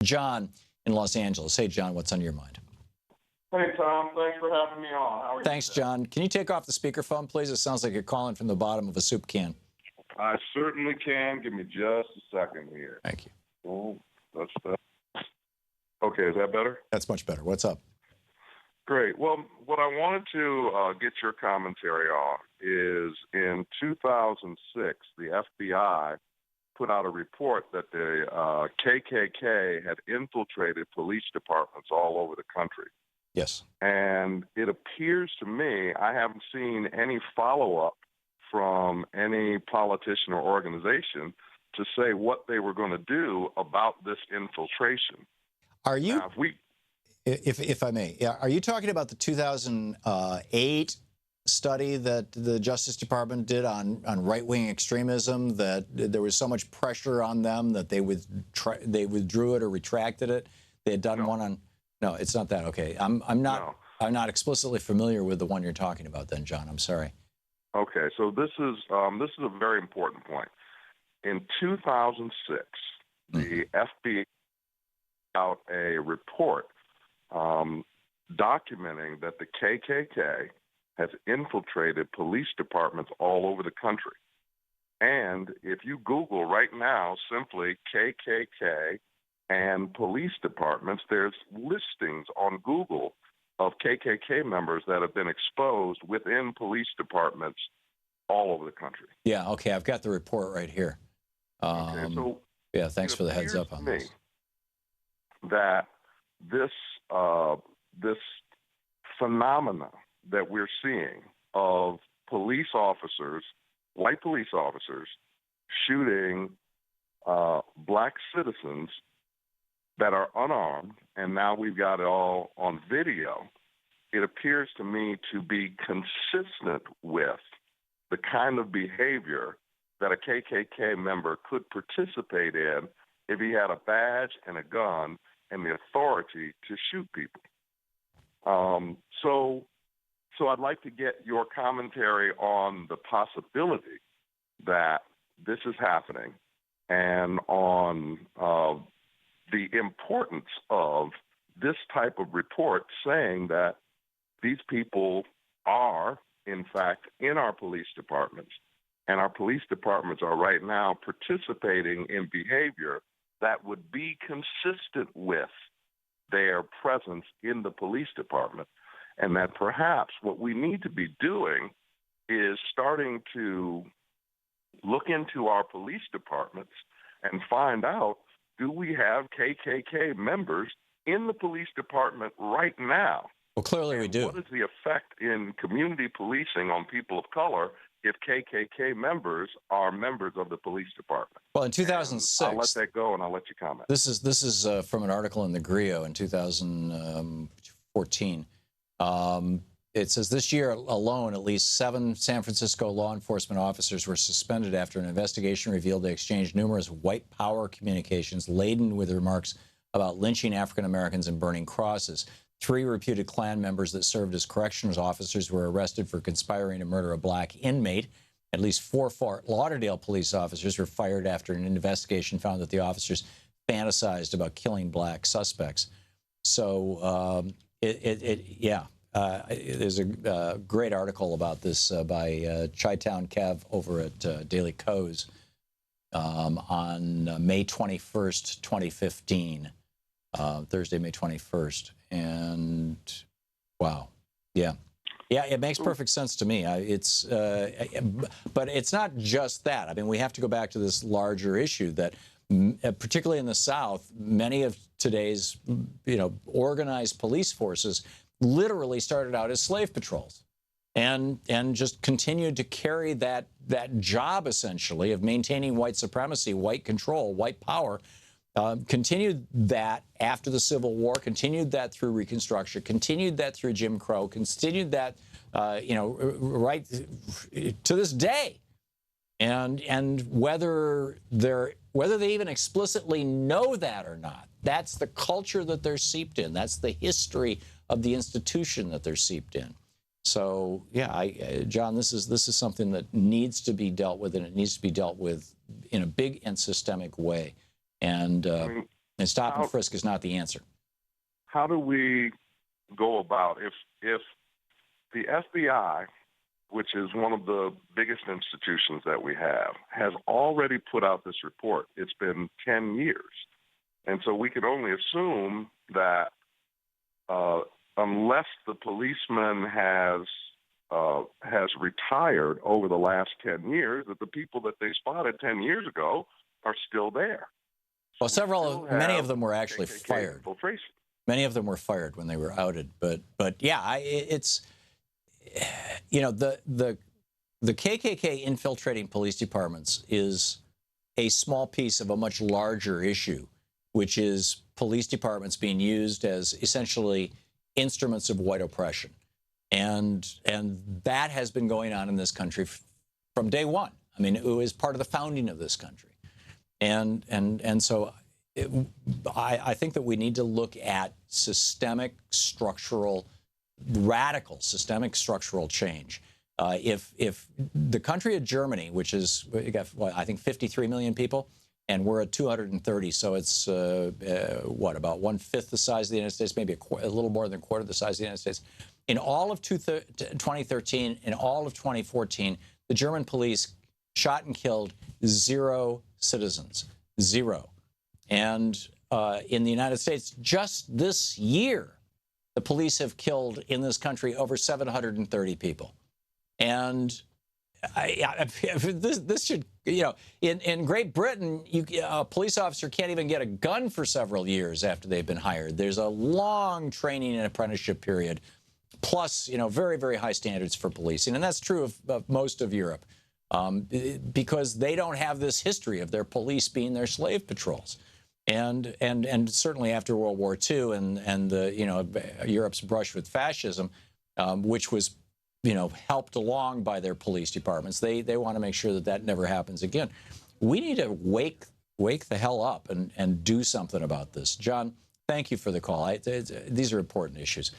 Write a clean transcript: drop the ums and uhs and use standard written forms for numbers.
John in Los Angeles. Hey, John, what's on your mind? Hey, Thom. Thanks for having me on. How are you? Thanks, John. Can you take off the speakerphone, please? It sounds like you're calling from the bottom of a soup can. I certainly can. Give me just a second here. Thank you. Oh, that's that. Okay, is that better? That's much better. What's up? Great. Well, what I wanted to get your commentary on is in 2006, the FBI put out a report that the KKK had infiltrated police departments all over the country. Yes. And it appears to me, I haven't seen any follow-up from any politician or organization to say what they were going to do about this infiltration. Are you, now, if I may, are you talking about the 2008 study that the Justice Department did on right-wing extremism, that there was so much pressure on them that they withdrew it or retracted it? They had done one on... No, it's not that. Okay. I'm not explicitly familiar with the one you're talking about then, John. I'm sorry. Okay, so this is a very important point. In 2006, the FBI out a report documenting that the KKK has infiltrated police departments all over the country. And if you Google right now simply KKK and police departments, there's listings on Google of KKK members that have been exposed within police departments all over the country. Yeah, okay, I've got the report right here. Okay, so yeah, thanks for the heads up on this. That this phenomena that we're seeing of police officers, white police officers, shooting black citizens that are unarmed, and now we've got it all on video, it appears to me to be consistent with the kind of behavior that a KKK member could participate in if he had a badge and a gun and the authority to shoot people. So I'd like to get your commentary on the possibility that this is happening and on the importance of this type of report saying that these people are, in fact, in our police departments, and our police departments are right now participating in behavior that would be consistent with their presence in the police department, and that perhaps what we need to be doing is starting to look into our police departments and find out, do we have KKK members in the police department right now? Well, clearly we do. What is the effect in community policing on people of color if KKK members are members of the police department? Well, in 2006... I'll let that go and I'll let you comment. This is from an article in the Grio in 2014. It says, this year alone, at least 7 San Francisco law enforcement officers were suspended after an investigation revealed they exchanged numerous white power communications laden with remarks about lynching African Americans and burning crosses. 3 reputed Klan members that served as corrections officers were arrested for conspiring to murder a black inmate. At least 4 Fort Lauderdale police officers were fired after an investigation found that the officers fantasized about killing black suspects. So, there's a great article about this by Chi-Town Kev over at Daily Kos on May 21st, 2015, Thursday, May 21st. And wow, yeah, it makes perfect sense to me. But it's not just that. I mean, we have to go back to this larger issue that, particularly in the South, many of today's, organized police forces literally started out as slave patrols, and just continued to carry that job essentially of maintaining white supremacy, white control, white power. Continued that after the Civil War, continued that through Reconstruction, continued that through Jim Crow, continued that, right to this day. And whether they even explicitly know that or not, that's the culture that they're seeped in. That's the history of the institution that they're seeped in. So, yeah, John, this is something that needs to be dealt with, and it needs to be dealt with in a big and systemic way. And And stop and frisk is not the answer. How do we go about if the FBI, which is one of the biggest institutions that we have, has already put out this report? It's been 10 years. And so we can only assume that unless the policeman has retired over the last 10 years, that the people that they spotted 10 years ago are still there. Well, many of them were actually KKK fired. Infiltration. Many of them were fired when they were outed. But yeah, it's, you know, the KKK infiltrating police departments is a small piece of a much larger issue, which is police departments being used as essentially instruments of white oppression. And that has been going on in this country from day one. I mean, it was part of the founding of this country. And so I think that we need to look at systemic structural, radical systemic structural change. If the country of Germany, which is, I think 53 million people, and we're at 230, so it's about 1/5 the size of the United States, maybe a little more than a quarter the size of the United States. In all of 2013, in all of 2014, the German police shot and killed 0 citizens, 0. And in the United States, just this year, the police have killed in this country over 730 people. And this should, you know, in Great Britain, a police officer can't even get a gun for several years after they've been hired. There's a long training and apprenticeship period, plus, you know, very, very high standards for policing. And that's true of most of Europe, because they don't have this history of their police being their slave patrols. And certainly after World War II and the, you know, Europe's brush with fascism, which was, you know, helped along by their police departments, they want to make sure that that never happens again. We need to wake the hell up and do something about this. John, thank you for the call. These are important issues.